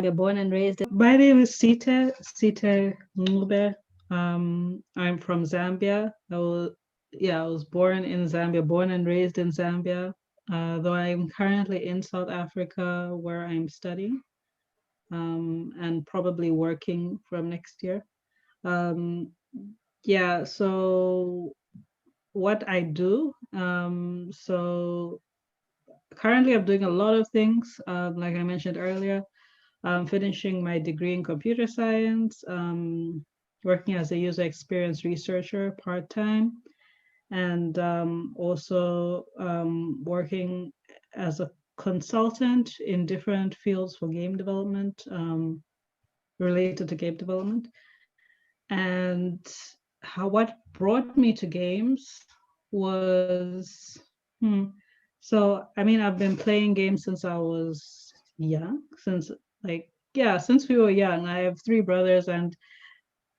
Zambia, born and raised. My name is Sithe N'Cube. I'm from Zambia. I was born in Zambia, born and raised in Zambia. Though I'm currently in South Africa where I'm studying, and probably working from next year. Um, yeah, so what I do, so currently I'm doing a lot of things, like I mentioned earlier. I'm finishing my degree in computer science, working as a user experience researcher part-time, and also working as a consultant in different fields for game development, related to game development. And what brought me to games was, so I mean, I've been playing games since I was young, since we were young. I have three brothers, and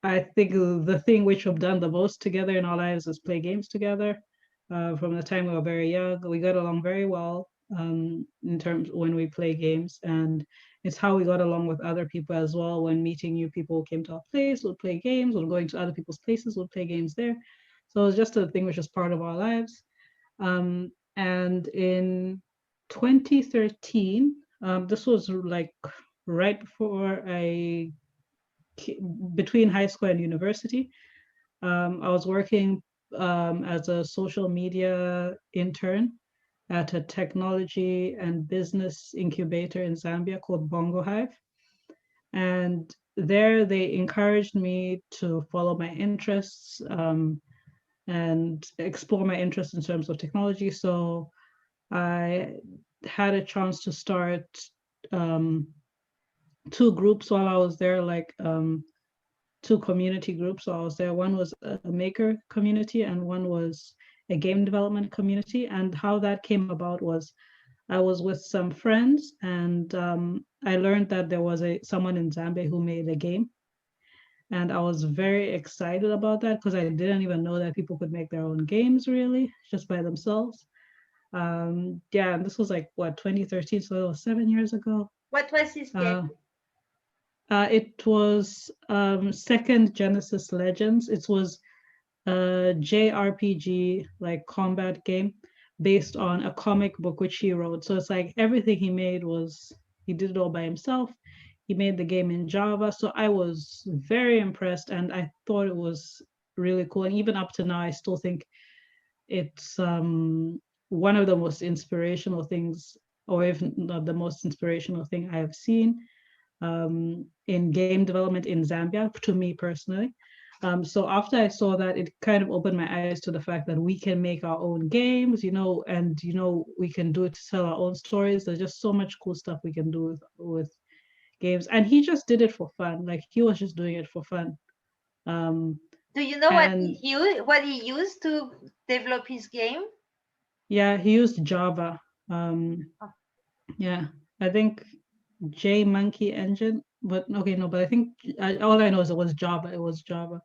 I think the thing which we've done the most together in our lives is play games together. From the time we were very young, we got along very well, in terms when we play games, and it's how we got along with other people as well. When meeting new people came to our place, we'll play games. When going to other people's places, we'll play games there. So it was just a thing which is part of our lives. And in 2013, this was like right before between high school and university. I was working as a social media intern at a technology and business incubator in Zambia called Bongo Hive. And there they encouraged me to follow my interests, and explore my interests in terms of technology. So I had a chance to start two groups while I was there, two community groups. So I was there. One was a maker community and one was a game development community. And how that came about was I was with some friends, and I learned that there was someone in Zambia who made a game. And I was very excited about that because I didn't even know that people could make their own games really, just by themselves. Yeah, and this was like what, 2013, so it was 7 years ago. What was his game? It was Second Genesis Legends. It was a JRPG, like combat game, based on a comic book which he wrote. So it's like everything he made he did it all by himself. He made the game in Java. So I was very impressed, and I thought it was really cool. And even up to now, I still think it's one of the most inspirational things, or if not the most inspirational thing I have seen in game development in Zambia, to me personally. So after I saw that, it kind of opened my eyes to the fact that we can make our own games, and we can do it to tell our own stories. There's just so much cool stuff we can do with games. And he just did it for fun. Like, he was just doing it for fun. Do you know what he used to develop his game? Yeah, he used Java. Yeah, I think JMonkey Engine, but okay, no, but I think all I know is it was Java. It was Java,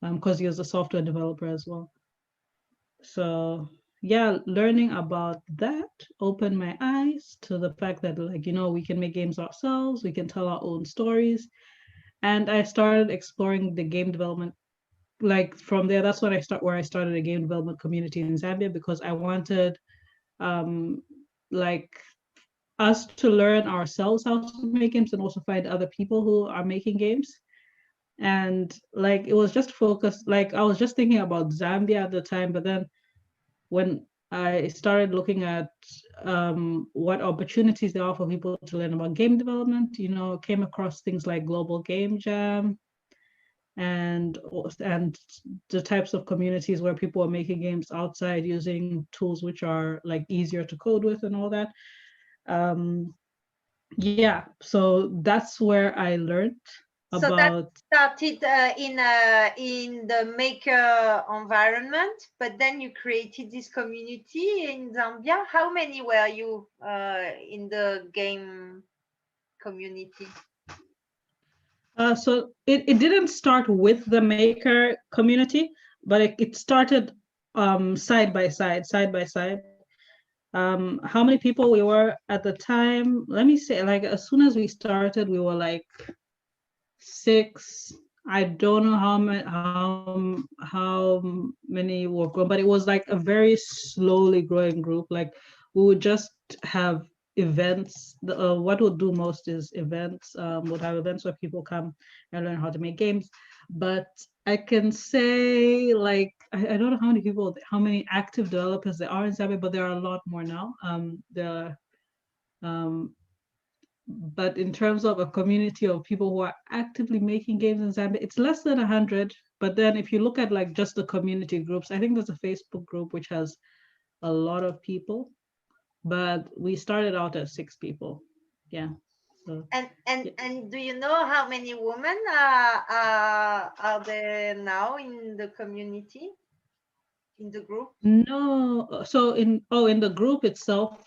because he was a software developer as well. So yeah, learning about that opened my eyes to the fact that, like, we can make games ourselves, we can tell our own stories. And I started exploring the game development. Like, from there, that's where I started a game development community in Zambia, because I wanted like us to learn ourselves how to make games, and also find other people who are making games. And like, it was just focused, like, I was just thinking about Zambia at the time, but then when I started looking at what opportunities there are for people to learn about game development, came across things like Global Game Jam, and the types of communities where people are making games outside using tools which are like easier to code with and all that. Yeah, so that's where I learned about. So that started in the maker environment, but then you created this community in Zambia. How many were you in the game community? So it didn't start with the maker community, but it started side by side. How many people we were at the time? Let me say, like, as soon as we started, we were like 6. I don't know how many were grown, but it was like a very slowly growing group. Like we would just have events. What we'll do most is events. We'll have events where people come and learn how to make games. But I can say, like, I don't know how many people, how many active developers there are in Zambia, but there are a lot more now. Um, but in terms of a community of people who are actively making games in Zambia, it's less than 100. But then if you look at like just the community groups, I think there's a Facebook group which has a lot of people, but we started out at 6 people. Yeah. So, yeah. And do you know how many women are there now in the community, in the group? No, so in the group itself,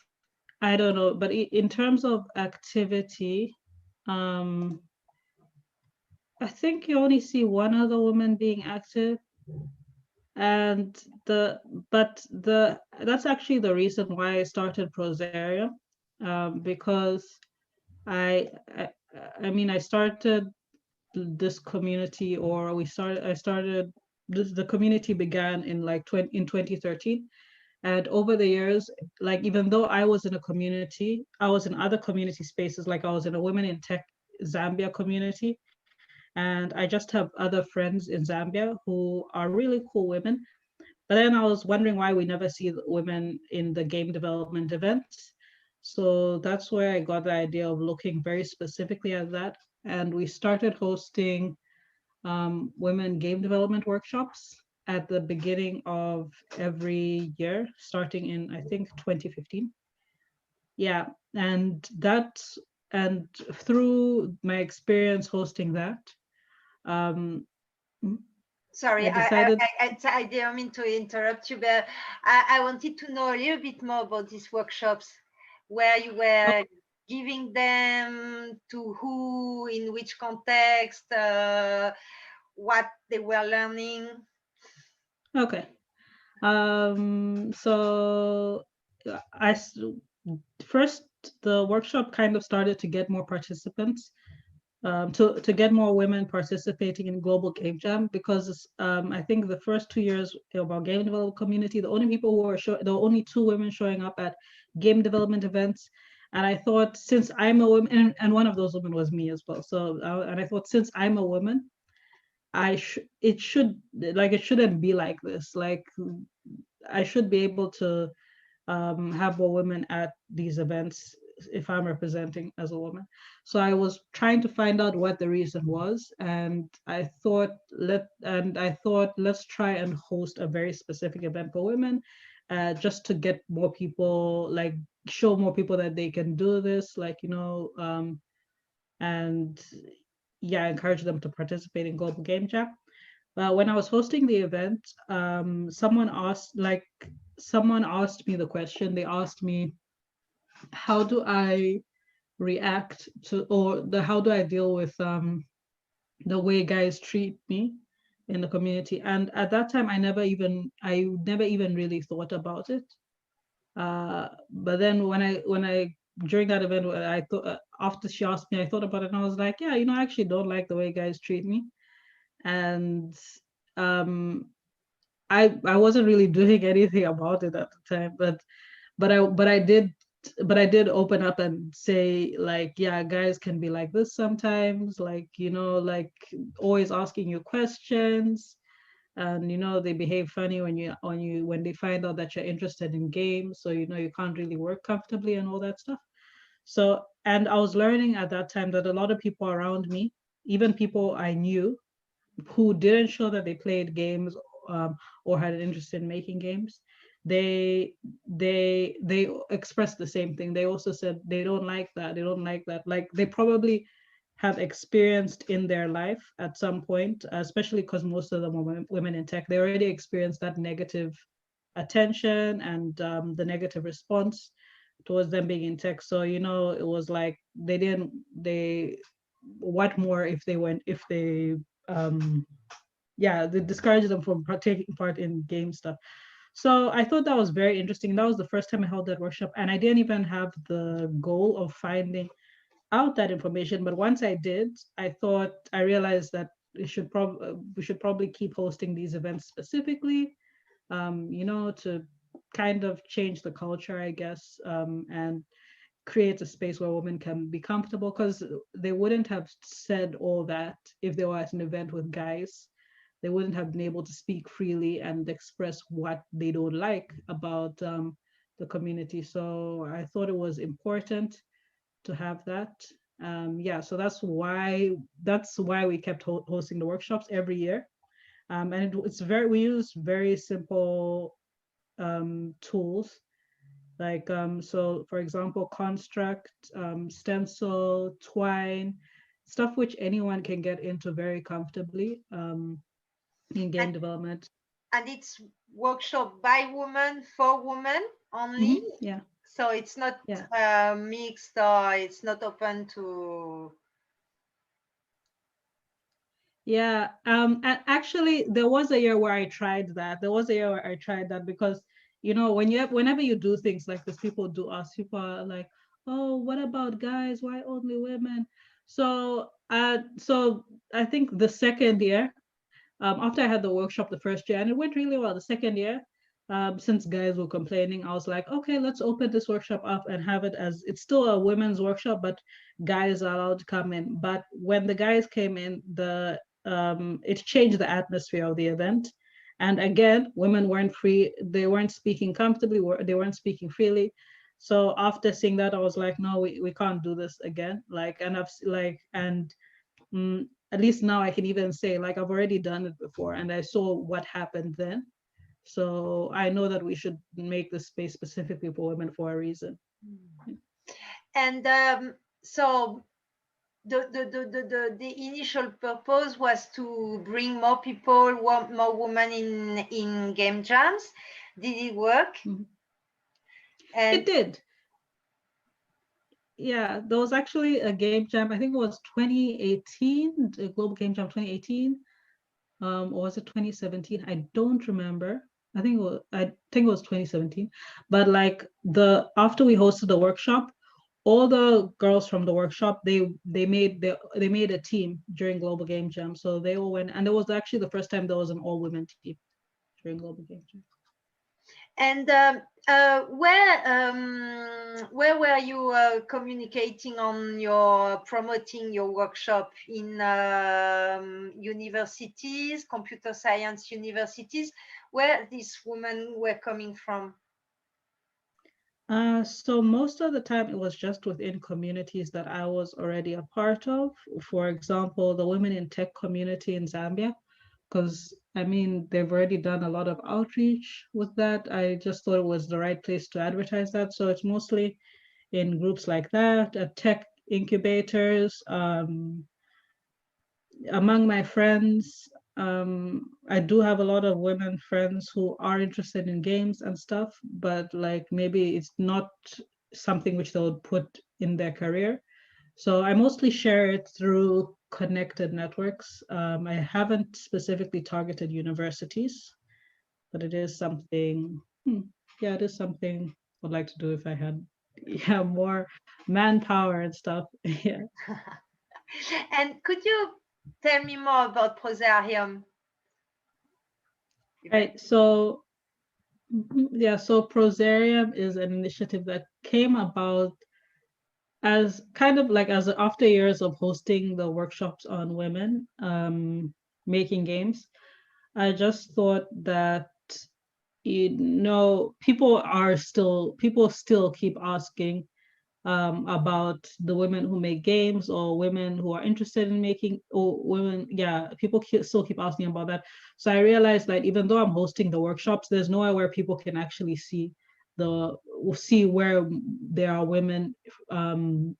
I don't know, but in terms of activity, um, I think you only see one other woman being active. And that's actually the reason why I started Prosarium, because I, I I mean I started this community, or I started the community began in like 2013. And over the years, like, even though I was in a community, I was in other community spaces, like I was in a Women in Tech Zambia community, and I just have other friends in Zambia who are really cool women. But then I was wondering why we never see women in the game development events. So that's where I got the idea of looking very specifically at that. And we started hosting women game development workshops at the beginning of every year, starting in, I think, 2015. Yeah. And through my experience hosting that, um, Sorry, I decided. I didn't mean to interrupt you, but I wanted to know a little bit more about these workshops, where you were giving them to who, in which context, what they were learning. Okay. So first, the workshop kind of started to get more participants, to get more women participating in Global Game Jam, because I think the first 2 years of our game development community, the only people who were there were only 2 women showing up at game development events. And I thought, since I'm a woman, and one of those women was me as well. So, and I thought, since I'm a woman, it shouldn't be like this. Like, I should be able to have more women at these events if I'm representing as a woman. So I was trying to find out what the reason was, and I thought let's try and host a very specific event for women, just to get more people, like show more people that they can do this, like, and yeah, encourage them to participate in Global Game Jam. When I was hosting the event, someone asked me the question. They asked me, how do I react to, or how do I deal with the way guys treat me in the community? And at that time, I never even really thought about it. But then when I during that event, I thought, after she asked me, I thought about it, and I was like, yeah, I actually don't like the way guys treat me. And um I wasn't really doing anything about it at the time, but I did open up and say, like, yeah, guys can be like this sometimes, like, like always asking you questions, and they behave funny when they find out that you're interested in games, so you can't really work comfortably and all that stuff. So, and I was learning at that time that a lot of people around me, even people I knew, who didn't show that they played games, or had an interest in making games, they expressed the same thing. They also said they don't like that. They don't like that. Like, they probably have experienced in their life at some point, especially because most of them are women in tech. They already experienced that negative attention and the negative response towards them being in tech. So it was like they what more if they um yeah, they discourage them from taking part in game stuff. So I thought that was very interesting. That was the first time I held that workshop, and I didn't even have the goal of finding out that information. But once I did, I realized that we should probably keep hosting these events specifically, to kind of change the culture, I guess, and create a space where women can be comfortable, because they wouldn't have said all that if they were at an event with guys. They wouldn't have been able to speak freely and express what they don't like about the community. So I thought it was important to have that. Yeah, so that's why we kept hosting the workshops every year. And we use very simple tools, like so for example, construct, stencil, twine, stuff which anyone can get into very comfortably in game And, development. and it's workshop by women for women only. Yeah, So it's not yeah. mixed, or it's not open to. Yeah, and actually, there was a year where I tried that. There was a year where I tried that because, whenever you do things like this, people are like, "Oh, what about guys? Why only women?" So I think the second year, after I had the workshop the first year, and it went really well. The second year, since guys were complaining, I was like, okay, let's open this workshop up and have it as it's still a women's workshop, but guys are allowed to come in. But when the guys came in, it changed the atmosphere of the event. And again, women weren't free, they weren't speaking comfortably, they weren't speaking freely. So after seeing that, I was like, no, we can't do this again. At least now I can even say, like, I've already done it before and I saw what happened then. So I know that we should make the space specifically for women for a reason. And so the initial purpose was to bring more people, more women in game jams. Did it work? Mhm. And It did. Yeah, there was actually a game jam, I think it was 2018, a Global Game Jam 2018, or was it 2017? I don't remember. I think it was 2017. But like after we hosted the workshop, all the girls from the workshop, they made a team during Global Game Jam. So they all went, and it was actually the first time there was an all-women team during Global Game Jam. And where were you communicating on your promoting your workshop in universities, computer science universities, where these women were coming from? So most of the time it was just within communities that I was already a part of. For example, the women in tech community in Zambia, because I mean, they've already done a lot of outreach with that. I just thought it was the right place to advertise that. So it's mostly in groups like that, tech incubators, among my friends. I do have a lot of women friends who are interested in games and stuff, but like maybe it's not something which they'll put in their career. So I mostly share it through connected networks. I haven't specifically targeted universities, but it is something, yeah, it is something I'd like to do if I had, yeah, more manpower and stuff. Yeah. And could you tell me more about Prosarium? Right. So, yeah, so Prosarium is an initiative that came about as kind of like as after years of hosting the workshops on women making games. I just thought that people still keep asking about the women who make games or women who are interested in making, or women, yeah, still keep asking about that. So I realized that even though I'm hosting the workshops, there's nowhere where people can actually see where there are women in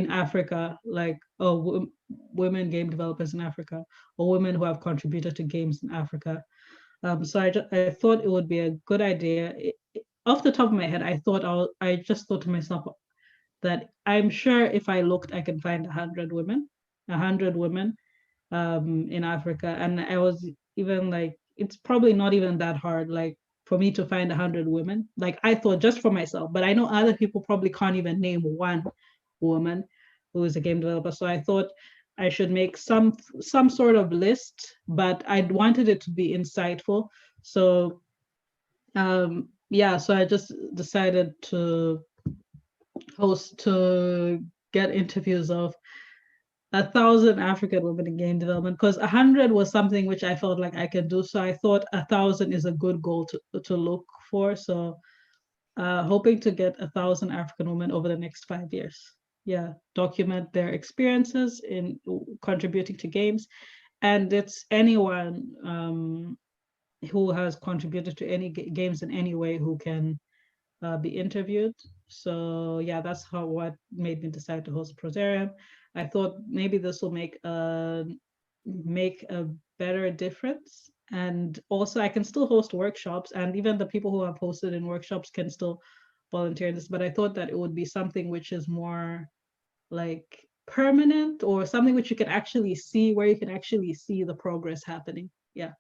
Africa, like women game developers in Africa, or women who have contributed to games in Africa. So I thought it would be a good idea. Off the top of my head, I just thought to myself that I'm sure if I looked, I can find 100 women in Africa. And I was even like, it's probably not even that hard. Like for me to find 100 women. Like I thought just for myself, but I know other people probably can't even name one woman who is a game developer. So I thought I should make some sort of list, but I wanted it to be insightful. So yeah, so I just decided to get interviews of 1,000 African women in game development, because 100 was something which I felt like I could do. So I thought 1,000 is a good goal to look for. So hoping to get 1,000 African women over the next 5 years. Yeah, document their experiences in contributing to games. And it's anyone who has contributed to any games in any way who can be interviewed. So yeah, that's what made me decide to host Prosarium. I thought maybe this will make a better difference. And also I can still host workshops, and even the people who have hosted in workshops can still volunteer in this. But I thought that it would be something which is more like permanent, or something which you can actually see, where you can actually see the progress happening. Yeah.